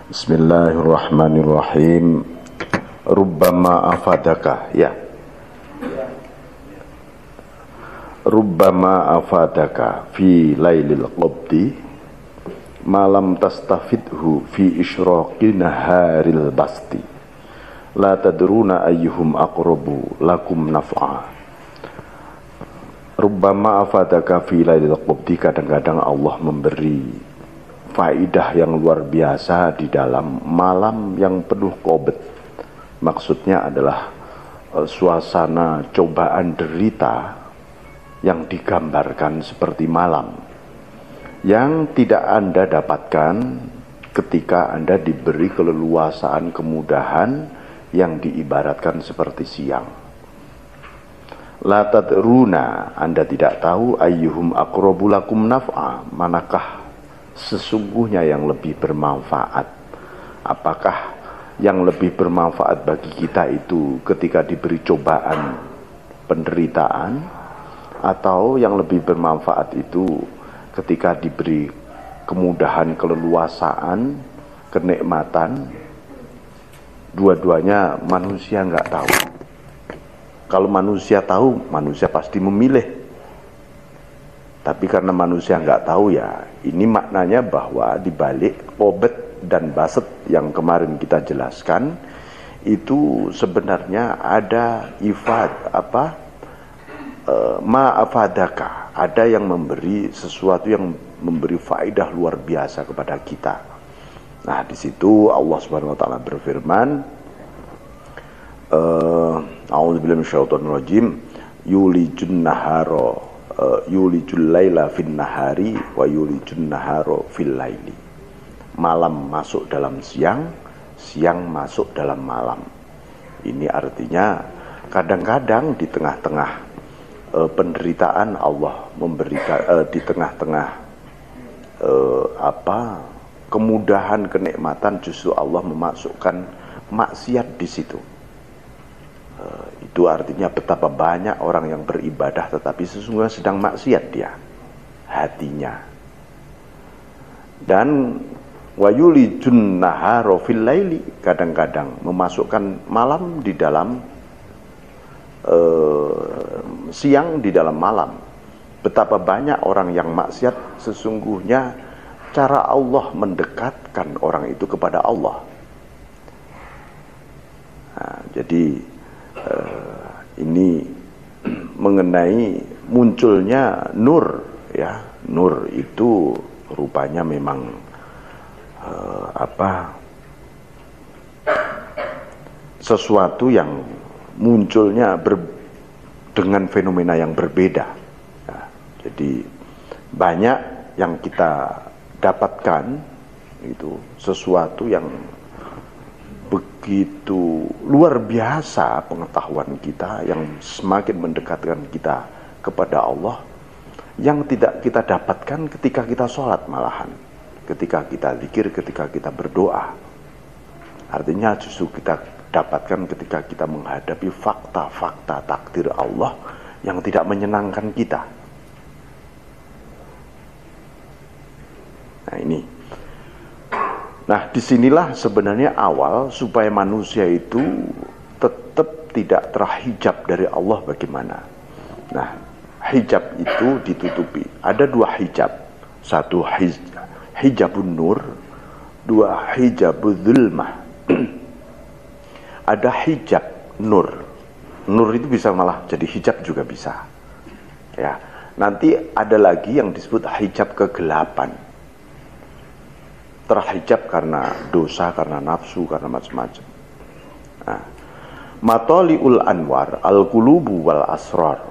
Bismillahirrahmanirrahim. Rubbama afadaka, ya. Rubbama afadaka fi lailil qabdi malam tastafidhu fi isyraqi naharil basti la tadruna ayyuhum aqrabu lakum naf'a. Rubbama afadaka fi lailil qabdi, kadang-kadang Allah memberi faidah yang luar biasa di dalam malam yang penuh qobet. Maksudnya adalah suasana cobaan derita yang digambarkan seperti malam, yang tidak Anda dapatkan ketika Anda diberi keleluasaan, kemudahan yang diibaratkan seperti siang. La tadruna, Anda tidak tahu, ayyuhum aqrabu lakum naf'a, manakah sesungguhnya yang lebih bermanfaat. Apakah yang lebih bermanfaat bagi kita itu ketika diberi cobaan, penderitaan, atau yang lebih bermanfaat itu ketika diberi kemudahan, keleluasaan, kenikmatan? Dua-duanya manusia nggak tahu. Kalau manusia tahu, manusia pasti memilih. Tapi karena manusia nggak tahu, ya ini maknanya bahwa dibalik qobet dan baset yang kemarin kita jelaskan itu sebenarnya ada ma'afadaka, ada yang memberi sesuatu yang memberi faedah luar biasa kepada kita. Nah, di situ Allah Subhanahu wa taala berfirman, a'udzubillahi minasyaitonir rajim, yulijun nahara yulijul laila fin nahari wa yulijun nahara fil laili. Malam masuk dalam siang, siang masuk dalam malam. Ini artinya kadang-kadang di tengah-tengah penderitaan Allah memberikan, di tengah-tengah kemudahan, kenikmatan, justru Allah memasukkan maksiat di situ. Itu artinya betapa banyak orang yang beribadah tetapi sesungguhnya sedang maksiat dia, hatinya. Dan wayulijun nahara fil laili, kadang-kadang memasukkan malam di dalam siang di dalam malam. Betapa banyak orang yang maksiat, sesungguhnya cara Allah mendekatkan orang itu kepada Allah. Nah, jadi ini mengenai munculnya nur, ya. Nur itu rupanya memang sesuatu yang munculnya dengan fenomena yang berbeda. Nah, jadi banyak yang kita dapatkan itu sesuatu yang begitu luar biasa, pengetahuan kita yang semakin mendekatkan kita kepada Allah, yang tidak kita dapatkan ketika kita sholat, malahan ketika kita zikir, ketika kita berdoa. Artinya justru kita dapatkan ketika kita menghadapi fakta-fakta takdir Allah yang tidak menyenangkan kita. Nah, ini. Nah, disinilah sebenarnya awal supaya manusia itu tetap tidak terhijab dari Allah bagaimana. Nah, hijab itu ditutupi. Ada dua hijab. Satu hijabun nur, dua hijabul zulmah. Ada hijab nur. Nur itu bisa malah jadi hijab juga bisa. Ya, nanti ada lagi yang disebut hijab kegelapan. Terhijab karena dosa, karena nafsu, karena macam-macam. Nah, matoliul anwar al-qulubu wal asrar,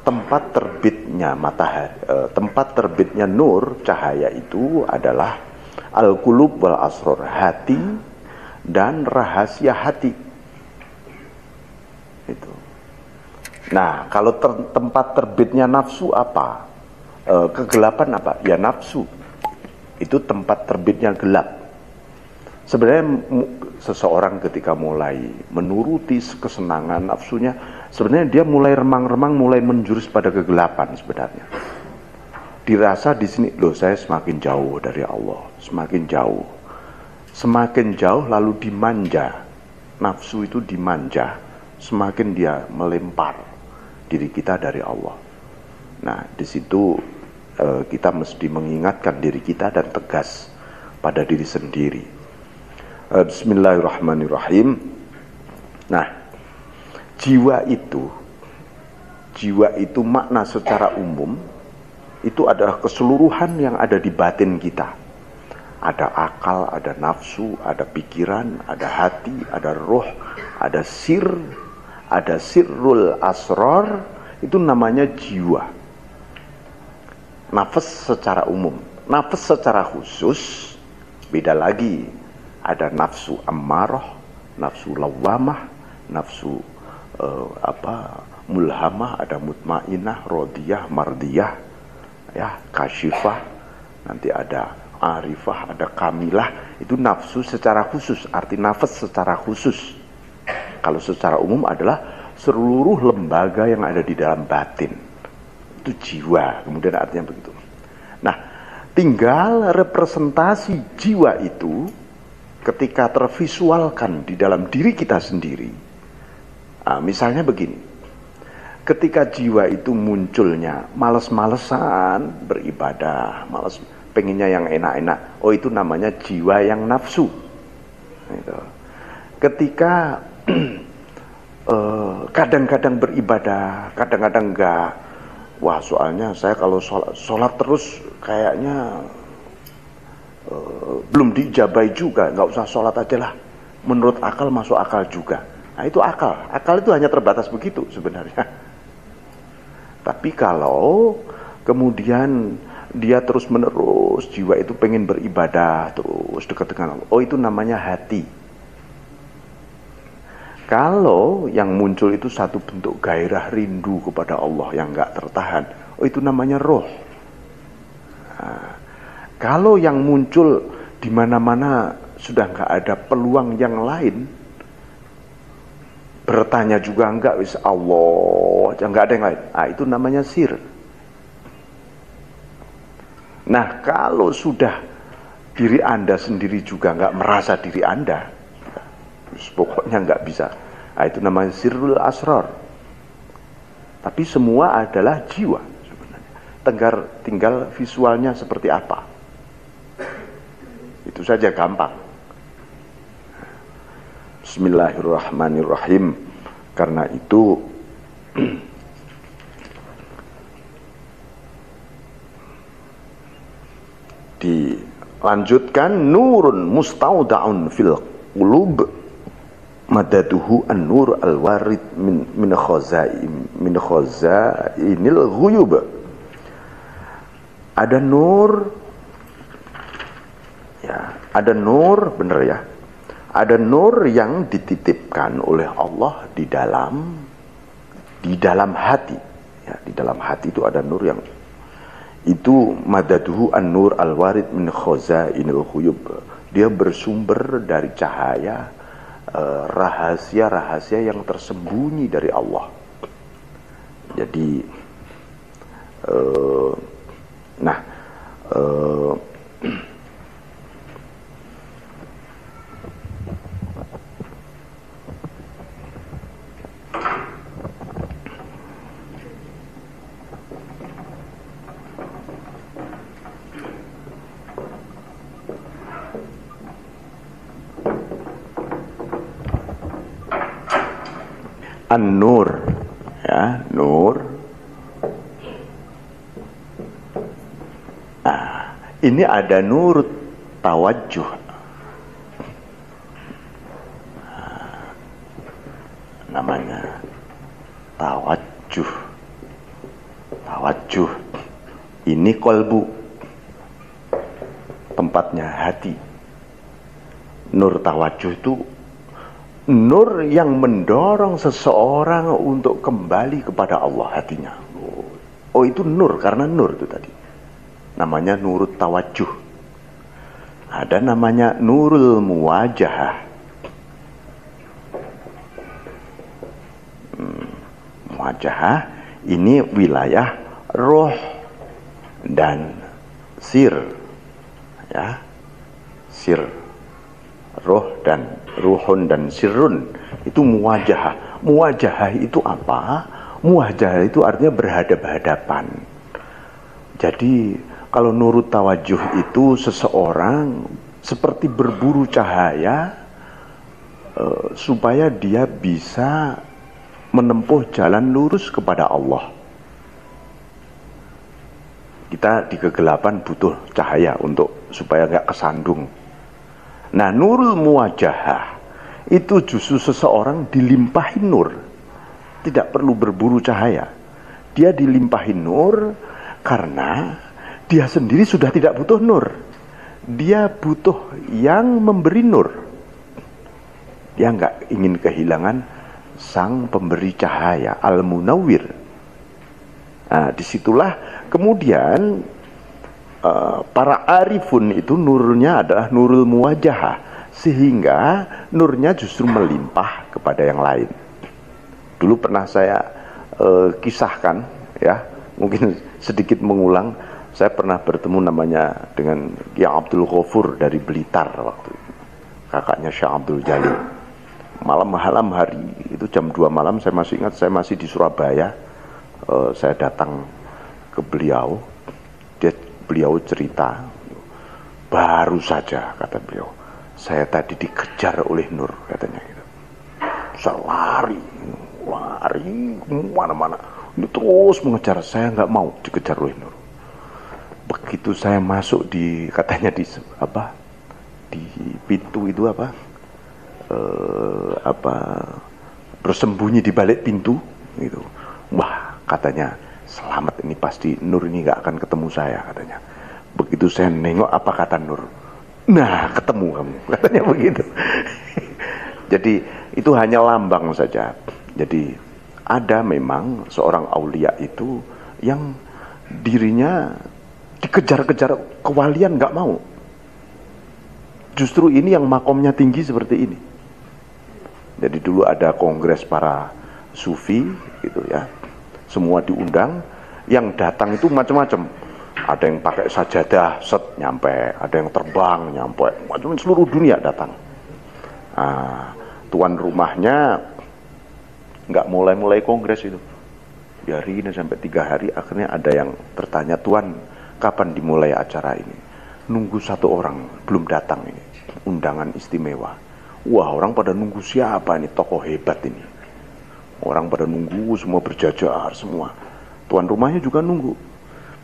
tempat terbitnya matahari, tempat terbitnya nur, cahaya itu adalah al-qulub wal asrar, hati dan rahasia hati. Itu. Nah, kalau tempat terbitnya nafsu apa? Kegelapan apa? Ya nafsu. Itu tempat terbitnya gelap. Sebenarnya seseorang ketika mulai menuruti kesenangan nafsunya, sebenarnya dia mulai remang-remang, mulai menjurus pada kegelapan sebenarnya. Dirasa di sini, loh saya semakin jauh dari Allah, semakin jauh. semakin jauh lalu dimanja. Nafsu itu dimanja, semakin dia melempar diri kita dari Allah. Nah, di situ kita mesti mengingatkan diri kita dan tegas pada diri sendiri. Bismillahirrahmanirrahim. Nah, jiwa itu makna secara umum itu adalah keseluruhan yang ada di batin kita. Ada akal, ada nafsu, ada pikiran, ada hati, ada roh, ada sirrul asrar, itu namanya jiwa. Nafas secara umum, nafas secara khusus beda lagi. Ada nafsu ammarah, nafsu lawamah, nafsu mulhamah, ada mutmainah, rodiyah, mardiyah, ya, kasyifah, nanti ada arifah, ada kamilah. Itu nafsu secara khusus, arti nafas secara khusus. Kalau secara umum adalah seluruh lembaga yang ada di dalam batin, itu jiwa. Kemudian artinya begitu. Nah, tinggal representasi jiwa itu ketika tervisualkan di dalam diri kita sendiri. Nah, misalnya begini, ketika jiwa itu munculnya males-malesan beribadah, males, pengennya yang enak-enak, oh itu namanya jiwa yang nafsu. Gitu. Ketika kadang-kadang beribadah, kadang-kadang enggak, wah soalnya saya kalau sholat terus kayaknya belum diijabai juga, nggak usah sholat aja lah, menurut akal masuk akal juga. Nah itu akal itu hanya terbatas begitu sebenarnya. Tapi kalau kemudian dia terus menerus, jiwa itu pengen beribadah terus dekat dengan Allah, oh itu namanya hati. Kalau yang muncul itu satu bentuk gairah rindu kepada Allah yang nggak tertahan, oh itu namanya roh. Nah, kalau yang muncul di mana-mana sudah nggak ada peluang yang lain, bertanya juga enggak, wis Allah, nggak ada yang lain. Ah itu namanya sir. Nah kalau sudah diri Anda sendiri juga nggak merasa diri Anda, pokoknya nggak bisa. Nah, itu namanya sirrul asrar. Tapi semua adalah jiwa sebenarnya. Tinggal visualnya seperti apa. Itu saja gampang. Bismillahirrahmanirrahim. Karena itu dilanjutkan, nurun mustaudaun fil qulub madaduhu an-nur al-warid min khazainil ghuyub. Ada nur, ya, ada nur, bener ya, ada nur yang dititipkan oleh Allah di dalam hati, ya, di dalam hati itu ada nur yang itu madaduhu an-nur al-warid min khazainil ghuyub. Dia bersumber dari cahaya rahasia-rahasia yang tersembunyi dari Allah. Jadi an-nur, ya, nur. Nah, ini ada nur tawajjuh. Namanya tawajjuh. Tawajjuh. Ini kolbu, tempatnya hati. Nur tawajjuh itu nur yang mendorong seseorang untuk kembali kepada Allah hatinya. Oh itu nur, karena nur itu tadi. Namanya nurut tawajjuh. Ada namanya nurul muwajahah. Muwajahah ini wilayah roh dan sir. Ya, sir. roh dan ruhun dan sirrun. Itu muwajahah. Muwajahah itu apa? Muwajahah itu artinya berhadap-hadapan. Jadi kalau nurut tawajuh itu seseorang seperti berburu cahaya supaya dia bisa menempuh jalan lurus kepada Allah. Kita di kegelapan butuh cahaya untuk supaya nggak kesandung. Nah, nurul muwajahah itu justru seseorang dilimpahin nur, tidak perlu berburu cahaya. Dia dilimpahin nur karena dia sendiri sudah tidak butuh nur. Dia butuh yang memberi nur. Dia nggak ingin kehilangan sang pemberi cahaya, al-munawwir. Nah, disitulah kemudian para arifun itu nurnya adalah nurul muwajahah, sehingga nurnya justru melimpah kepada yang lain. Dulu pernah saya kisahkan, ya, mungkin sedikit mengulang. Saya pernah bertemu namanya dengan Kiai Abdul Ghafur dari Blitar waktu itu, kakaknya Syekh Abdul Jalil. Malam hari itu jam 2 malam, saya masih ingat, saya masih di Surabaya. Saya datang ke beliau, beliau cerita, baru saja kata beliau, saya tadi dikejar oleh nur, katanya gitu. Saya lari kemana-mana, ini terus mengejar, saya nggak mau dikejar oleh nur. Begitu saya masuk di, katanya di pintu itu bersembunyi di balik pintu gitu. Wah, katanya selamat, ini pasti nur ini gak akan ketemu saya, katanya. Begitu saya nengok, apa kata nur? Nah, ketemu kamu, katanya begitu. Jadi itu hanya lambang saja. Jadi ada memang seorang aulia itu yang dirinya dikejar-kejar kewalian, gak mau. Justru ini yang makomnya tinggi seperti ini. Jadi dulu ada kongres para sufi gitu ya, semua diundang, yang datang itu macam-macam. Ada yang pakai sajadah set nyampe, ada yang terbang nyampe, macam seluruh dunia datang. Nah, tuan rumahnya nggak mulai kongres itu, biarin sampai 3 hari. Akhirnya ada yang bertanya, tuan kapan dimulai acara ini? Nunggu 1 orang belum datang ini, undangan istimewa. Wah, orang pada nunggu siapa ini, tokoh hebat ini. Orang pada nunggu, semua berjajar semua. Tuan rumahnya juga nunggu.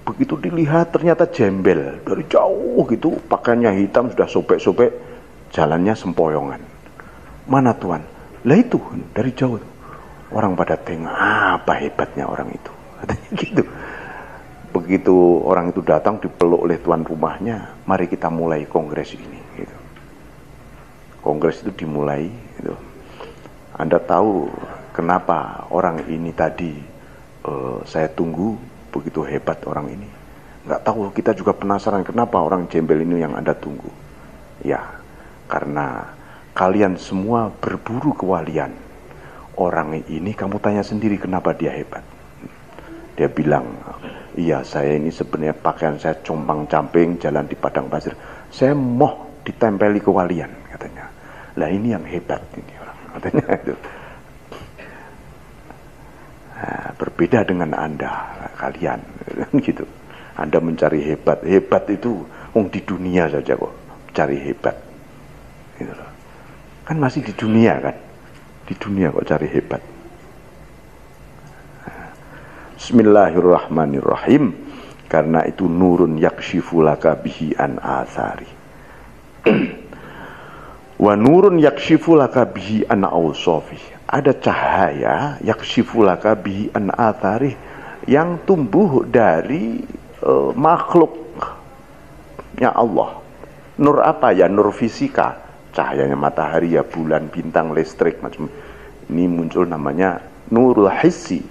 Begitu dilihat ternyata jembel, dari jauh gitu, pakaiannya hitam, sudah sobek-sobek, jalannya sempoyongan. Mana tuan? Lah itu, dari jauh. Orang pada tengok, apa hebatnya orang itu, katanya gitu. Begitu orang itu datang, dipeluk oleh tuan rumahnya, mari kita mulai kongres ini gitu. Kongres itu dimulai gitu. Anda tahu kenapa orang ini tadi saya tunggu, begitu hebat orang ini? Nggak tahu, kita juga penasaran kenapa orang jembel ini yang Anda tunggu. Ya, karena kalian semua berburu kewalian. Orang ini kamu tanya sendiri kenapa dia hebat. Dia bilang, iya, saya ini sebenarnya pakaian saya compang-camping jalan di padang pasir, saya mau ditempeli kewalian, katanya. Lah ini yang hebat ini orang, katanya itu. Nah, berbeda dengan Anda, kalian gitu. Anda mencari hebat itu di dunia saja kok cari hebat gitu loh. Kan masih di dunia kan, di dunia kok cari hebat. Bismillahirrahmanirrahim. Karena itu nurun yakshifu laka bihi an athari wa nurun yakshifu laka bihi an awsafi. Ada cahaya yakshifu laka bihi an athari yang tumbuh dari makhluknya Allah. Nur apa ya? Nur fisika, cahayanya matahari ya, bulan, bintang, listrik, macam ini muncul namanya nurul hissi,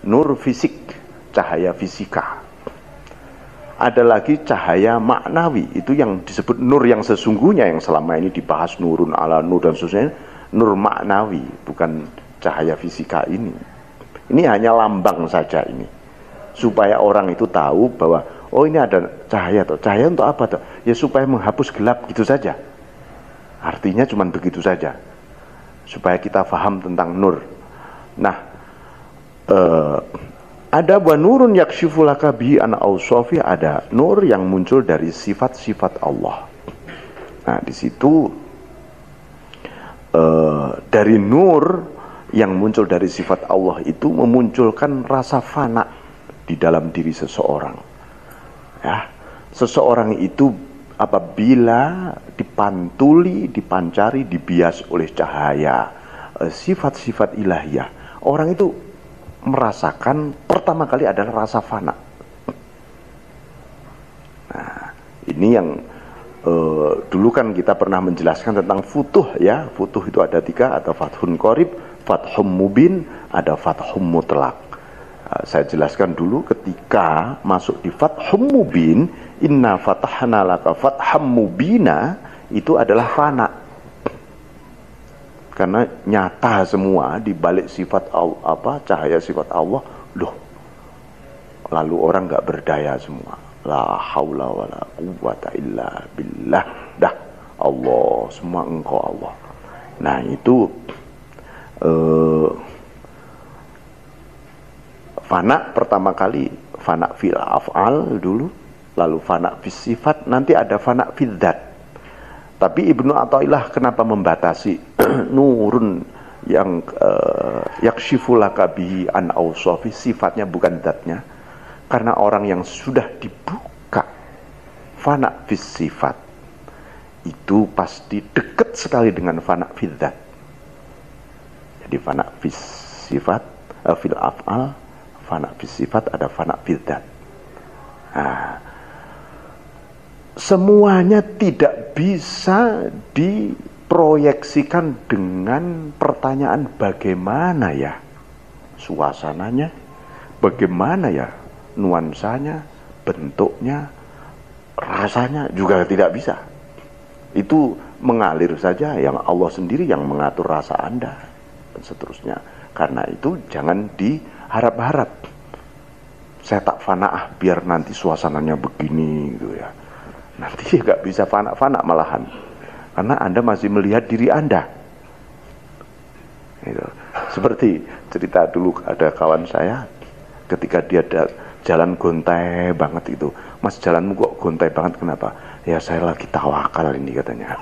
nur fisik, cahaya fisika. Ada lagi cahaya maknawi, itu yang disebut nur yang sesungguhnya, yang selama ini dibahas nurun ala nur dan sebagainya, nur maknawi, bukan cahaya fisika ini. Ini hanya lambang saja ini, supaya orang itu tahu bahwa oh ini ada cahaya toh. Cahaya untuk apa toh? Ya supaya menghapus gelap gitu saja. Artinya cuma begitu saja, supaya kita paham tentang nur. Nah, ada wa nurun yakshifu laka bihi an awsafi, ada nur yang muncul dari sifat-sifat Allah. Nah, di situ dari nur yang muncul dari sifat Allah itu memunculkan rasa fana di dalam diri seseorang. Ya, seseorang itu apabila dipantuli, dipancari, dibias oleh cahaya sifat-sifat ilahiyah, orang itu merasakan pertama kali adalah rasa fana. Nah, ini yang dulu kan kita pernah menjelaskan tentang futuh ya. Futuh itu ada 3, ada fathun qorib, fathum mubin, ada fathum mutlak. Saya jelaskan dulu ketika masuk di fathum mubin, inna fatahna laka fatham mubina, itu adalah fana. Karena nyata semua di balik sifat Allah, cahaya sifat Allah, loh. Lalu orang nggak berdaya semua. La haula wala quwwata illa billah. Dah, Allah, semua engkau Allah. Nah, itu fana pertama kali, fana fil af'al dulu, lalu fana fis sifat, nanti ada fana fil dzat. Tapi Ibnu Athaillah kenapa membatasi nurun yang yakshifu laka bihi an awsafi, sifatnya bukan dzatnya? Karena orang yang sudah dibuka fana fis sifat itu pasti dekat sekali dengan fana fil dzat. Jadi fana fis sifat fil af'al, fana fis sifat, ada fana fil dzat. Nah, semuanya tidak bisa diproyeksikan dengan pertanyaan bagaimana ya suasananya, bagaimana ya nuansanya, bentuknya, rasanya, juga tidak bisa. Itu mengalir saja, yang Allah sendiri yang mengatur rasa Anda dan seterusnya. Karena itu jangan diharap-harap. Saya tak fana biar nanti suasananya begini gitu ya. Nanti nggak bisa fana-fana malahan, karena Anda masih melihat diri Anda. Gitu. Seperti cerita dulu, ada kawan saya ketika dia jalan gontai banget itu. Mas, jalanmu kok gontai banget, kenapa? Ya saya lagi tawakal ini katanya.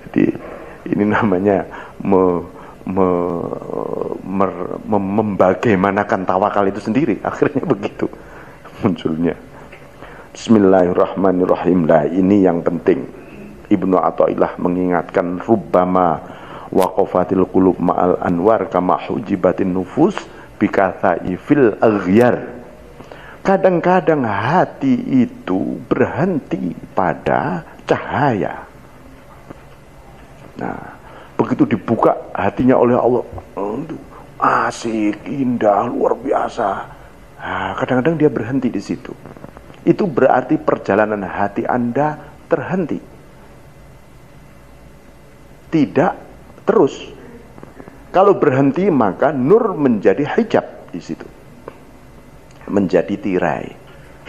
Jadi ini namanya membagaimanakan tawakal itu sendiri. Akhirnya begitu munculnya. Bismillahirrahmanirrahim. Nah, ini yang penting. Ibnu Athaillah mengingatkan, rubbama waqafatil qulub ma'al anwar kama hujibatin nufus bikathai fil aghyar. Kadang-kadang hati itu berhenti pada cahaya. Nah, begitu dibuka hatinya oleh Allah, asik, indah, luar biasa. Nah, kadang-kadang dia berhenti di situ. Itu berarti perjalanan hati Anda terhenti, tidak terus. Kalau berhenti maka nur menjadi hijab di situ, menjadi tirai.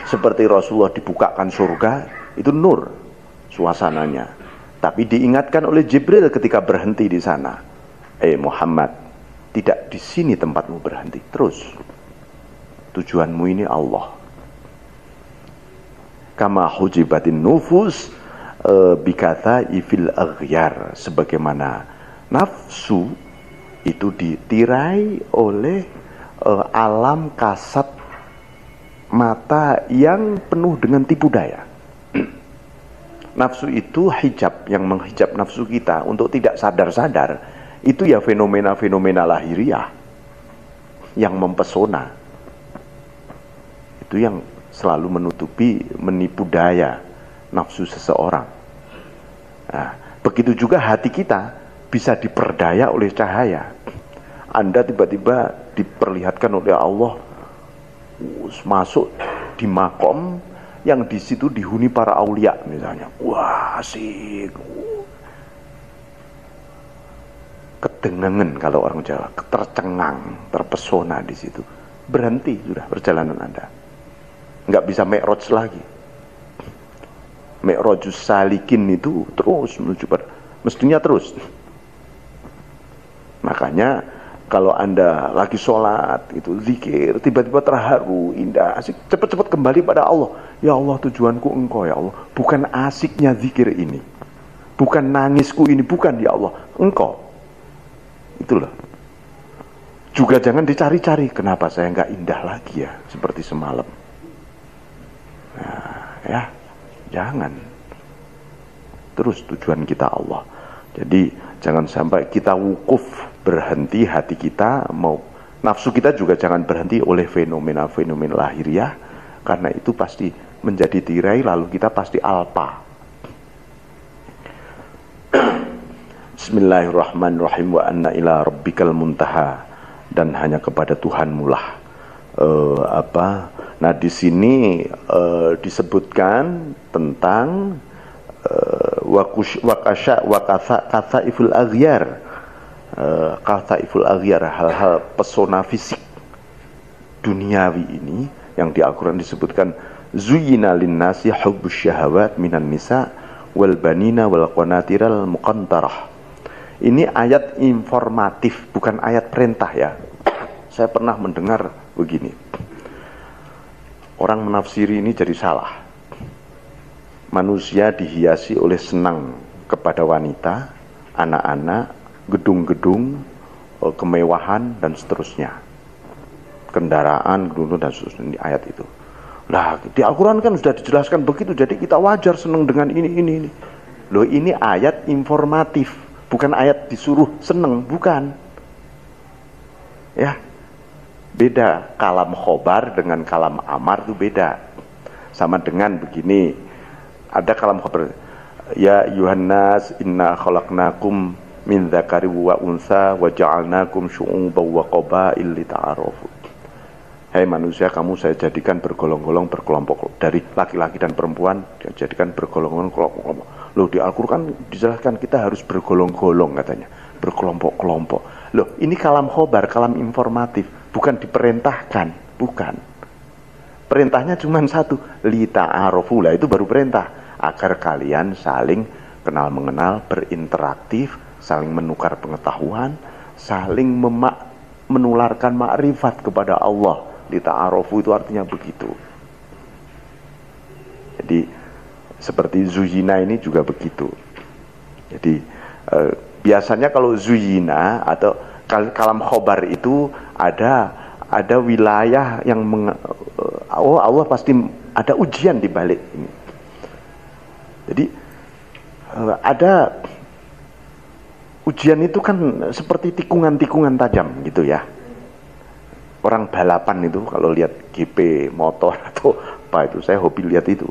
Seperti Rasulullah dibukakan surga, itu nur suasananya. Tapi diingatkan oleh Jibril ketika berhenti di sana, Muhammad, tidak di sini tempatmu berhenti, terus. Tujuanmu ini Allah. Kama hujibatin nufus bikata ifil aghyar, sebagaimana nafsu itu ditirai oleh alam kasat mata yang penuh dengan tipu daya. Nafsu itu hijab, yang menghijab nafsu kita untuk tidak sadar-sadar. Itu ya fenomena-fenomena lahiriah yang mempesona. Itu yang selalu menutupi, menipu daya nafsu seseorang. Nah, begitu juga hati kita bisa diperdaya oleh cahaya. Anda tiba-tiba diperlihatkan oleh Allah masuk di makom yang di situ dihuni para aulia misalnya. Wah, asik. Kedengangan kalau orang Jawa, tercengang, terpesona di situ. Berhenti sudah perjalanan Anda. Nggak bisa mi'raj lagi. Mi'rajus salikin itu terus menuju pada, mestinya terus. Makanya kalau Anda lagi sholat itu zikir, tiba-tiba terharu, indah, asik, cepat-cepat kembali pada Allah. Ya Allah, tujuanku Engkau ya Allah. Bukan asiknya zikir ini, bukan nangisku ini, bukan ya Allah, Engkau. Itulah. Juga jangan dicari-cari, kenapa saya nggak indah lagi ya seperti semalam. Nah, ya, jangan. Terus tujuan kita Allah. Jadi jangan sampai kita wukuf, berhenti hati kita, mau nafsu kita juga jangan berhenti oleh fenomena-fenomena lahiriah, karena itu pasti menjadi tirai, lalu kita pasti alpa. Bismillahirrahmanirrahim. Wa anna ila rabbikal muntaha, dan hanya kepada Tuhanmu lah. Nah di sini disebutkan tentang kasaiful aghyar, hal-hal pesona fisik duniawi ini yang di Al-Quran disebutkan zuyyina linnasi hubbus syahawat minan nisa wal banina wal qanatiral muqantarah. Ini ayat informatif, bukan ayat perintah ya. Saya pernah mendengar begini, orang menafsiri ini jadi salah. Manusia dihiasi oleh senang kepada wanita, anak-anak, gedung-gedung, kemewahan, dan seterusnya. Kendaraan, gedung, dan seterusnya, di ayat itu. Lah, di Al-Quran kan sudah dijelaskan begitu, jadi kita wajar senang dengan ini. Loh, ini ayat informatif, bukan ayat disuruh senang, bukan. Ya, beda. Kalam khobar dengan kalam amar itu beda. Sama dengan begini, ada kalam khabar, ya Yuhannas inna khalaqnakum min dzakari wa unsa wa ja'alnakum syu'uban wa qabail lita'arafu. Hai manusia, kamu saya jadikan bergolong-golong, berkelompok, dari laki-laki dan perempuan dijadikan bergolong-golong, kelompok-kelompok. Loh, di Al-Quran dijelaskan kita harus bergolong-golong katanya, berkelompok-kelompok. Loh, ini kalam khobar, kalam informatif, bukan diperintahkan, bukan. Perintahnya cuma satu, lita'arafu, lah itu baru perintah. Agar kalian saling kenal mengenal, berinteraktif, saling menukar pengetahuan, saling menularkan makrifat kepada Allah. Lita'arofu itu artinya begitu. Jadi seperti zuyina ini juga begitu. Jadi biasanya kalau zuyina atau kalam khobar itu ada wilayah yang Allah pasti ada ujian di balik ini. Jadi ada ujian itu kan seperti tikungan-tikungan tajam gitu ya. Orang balapan itu kalau lihat GP motor atau apa itu, saya hobi lihat itu.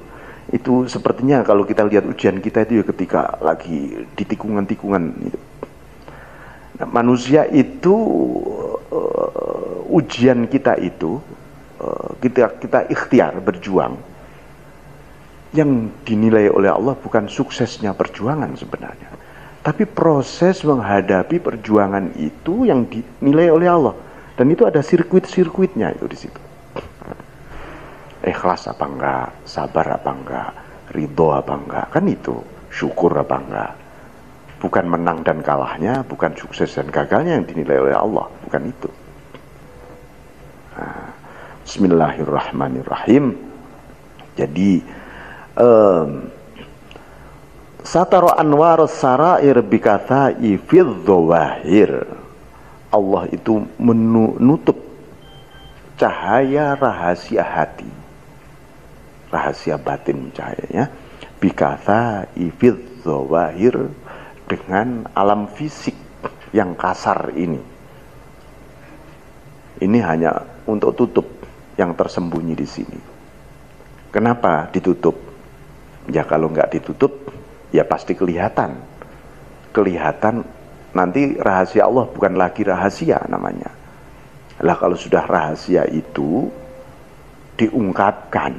Itu sepertinya kalau kita lihat ujian kita itu ya ketika lagi di tikungan-tikungan itu. Nah, manusia itu ujian kita itu kita ikhtiar berjuang. Yang dinilai oleh Allah bukan suksesnya perjuangan sebenarnya, tapi proses menghadapi perjuangan itu yang dinilai oleh Allah. Dan itu ada sirkuit-sirkuitnya itu di situ. Ikhlas apa enggak, sabar apa enggak, ridho apa enggak, kan itu. Syukur apa enggak. Bukan menang dan kalahnya, bukan sukses dan gagalnya yang dinilai oleh Allah, bukan itu. Nah, Bismillahirrahmanirrahim. Jadi satara anwarus sarair bikathai fidh dhawahir. Allah itu menutup cahaya rahasia hati, rahasia batin cahayanya, bikathai fidh dhawahir, dengan alam fisik yang kasar ini. Ini hanya untuk tutup yang tersembunyi di sini. Kenapa ditutup? Ya kalau nggak ditutup, ya pasti kelihatan. Kelihatan nanti rahasia Allah bukan lagi rahasia namanya. Lah kalau sudah rahasia itu diungkapkan,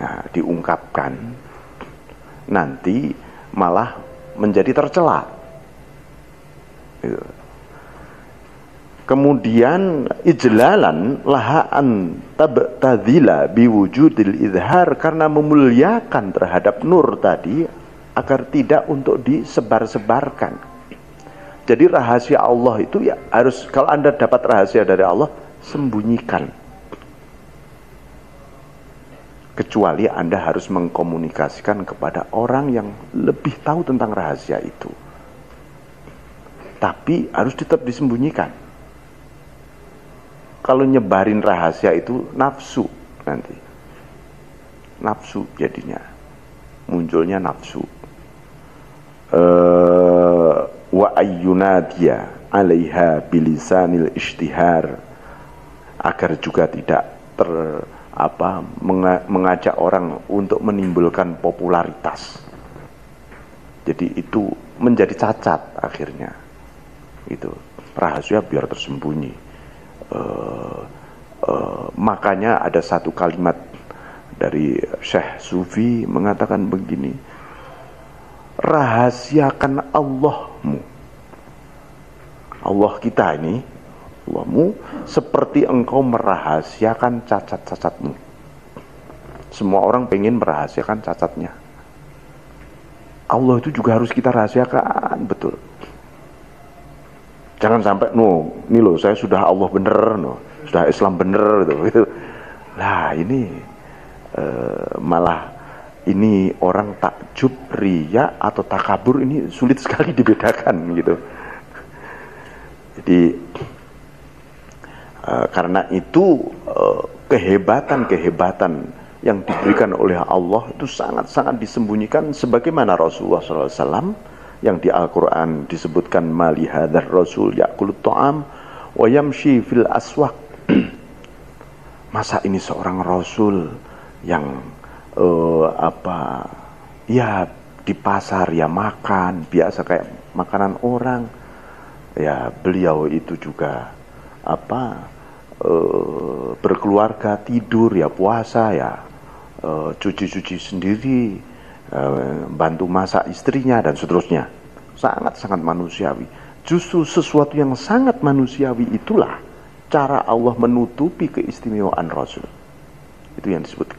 nah diungkapkan, nanti malah menjadi tercela. Kemudian ijlalan laha an tabtadzila biwujudil idhar, karena memuliakan terhadap nur tadi agar tidak untuk disebar-sebarkan. Jadi rahasia Allah itu ya harus, kalau Anda dapat rahasia dari Allah, sembunyikan. Kecuali Anda harus mengkomunikasikan kepada orang yang lebih tahu tentang rahasia itu. Tapi harus tetap disembunyikan. Kalau nyebarin rahasia itu nafsu nanti. Nafsu jadinya. Munculnya nafsu. Wa ayyunadiya 'alaiha bilisanil ishtihar, agar juga tidak mengajak orang untuk menimbulkan popularitas. Jadi itu menjadi cacat akhirnya. Itu rahasia biar tersembunyi. Makanya ada satu kalimat dari Syekh Sufi mengatakan begini, rahasiakan Allahmu, Allah kita ini, Allahmu, seperti engkau merahasiakan cacat-cacatmu. Semua orang pengen merahasiakan cacatnya. Allah itu juga harus kita rahasiakan, betul. Jangan sampai, ini loh saya sudah Allah bener, sudah Islam bener gitu. Nah ini malah ini orang takjub, riya atau takabur ini sulit sekali dibedakan gitu. Jadi karena itu kehebatan yang diberikan oleh Allah itu sangat-sangat disembunyikan, sebagaimana Rasulullah SAW yang di Al-Quran disebutkan, mali hadzal rasul ya'kulut ta'am wa yamshi fil aswaq. Masa ini seorang rasul yang ya di pasar ya makan biasa kayak makanan orang, ya beliau itu juga berkeluarga, tidur ya, puasa ya, cuci-cuci sendiri, bantu masak istrinya dan seterusnya. Sangat-sangat manusiawi. Justru sesuatu yang sangat manusiawi itulah cara Allah menutupi keistimewaan Rasul. Itu yang disebut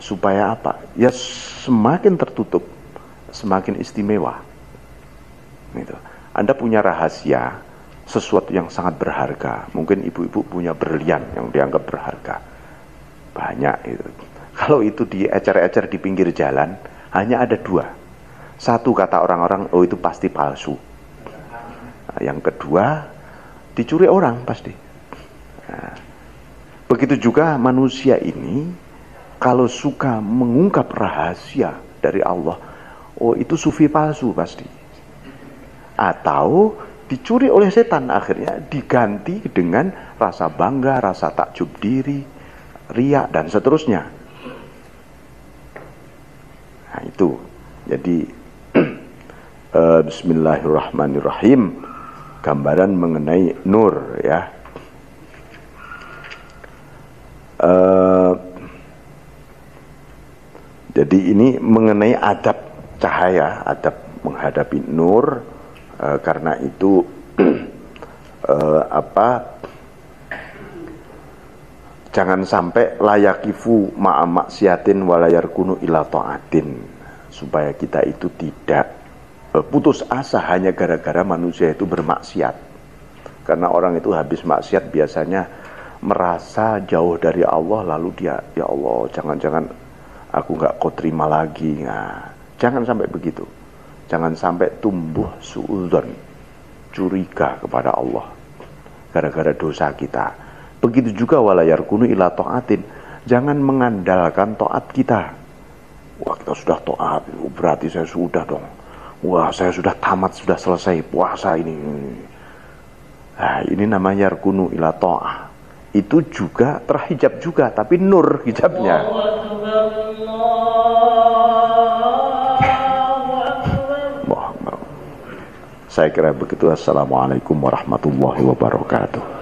supaya apa? Ya semakin tertutup, semakin istimewa. Gitu. Anda punya rahasia, sesuatu yang sangat berharga. Mungkin ibu-ibu punya berlian yang dianggap berharga. Banyak itu. Kalau itu diecer-ecer di pinggir jalan, hanya ada dua. Satu, kata orang-orang, oh itu pasti palsu. Nah, yang kedua, dicuri orang pasti. Nah, begitu juga manusia ini, kalau suka mengungkap rahasia dari Allah, oh itu sufi palsu pasti. Atau dicuri oleh setan, akhirnya diganti dengan rasa bangga, rasa takjub diri, riya dan seterusnya. Nah itu, jadi bismillahirrahmanirrahim, gambaran mengenai nur ya. Jadi ini mengenai adab cahaya, adab menghadapi nur, karena itu jangan sampai layakifu ma'a maksiatin walayar kunu ila ta'atin, supaya kita itu tidak putus asa hanya gara-gara manusia itu bermaksiat. Karena orang itu habis maksiat biasanya merasa jauh dari Allah, lalu dia, ya Allah jangan-jangan aku gak kau terima lagi. Nah, jangan sampai begitu. Jangan sampai tumbuh suudzon, curiga kepada Allah gara-gara dosa kita. Begitu juga walayar kunu ila ta'atin, jangan mengandalkan taat kita. Wah kita sudah taat, berarti saya sudah dong. Wah saya sudah tamat, sudah selesai puasa ini. Nah ini namanya yarkunu ila ta'ah. Itu juga terhijab juga, tapi nur hijabnya. Saya kira begitu. Assalamualaikum warahmatullahi wabarakatuh.